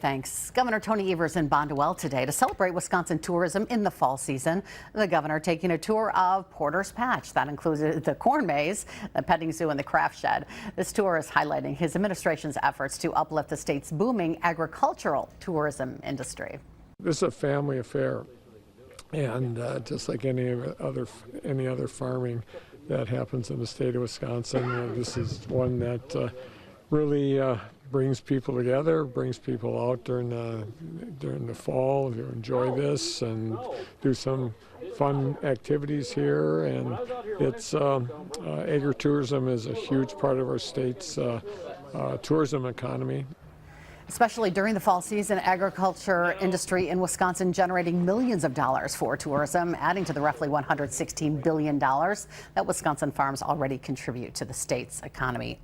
Thanks. Governor Tony Evers in Bonduel today to celebrate Wisconsin tourism in the fall season. The governor taking a tour of Porter's Patch. That included the corn maze, the petting zoo, and the craft shed. This tour is highlighting his administration's efforts to uplift the state's booming agricultural tourism industry. This is a family affair, and just like any other farming that happens in the state of Wisconsin, this is one that really brings people together, brings people out during the fall to enjoy this and do some fun activities here. And it's agritourism is a huge part of our state's tourism economy. Especially during the fall season, agriculture industry in Wisconsin generating millions of dollars for tourism, adding to the roughly $116 billion that Wisconsin farms already contribute to the state's economy.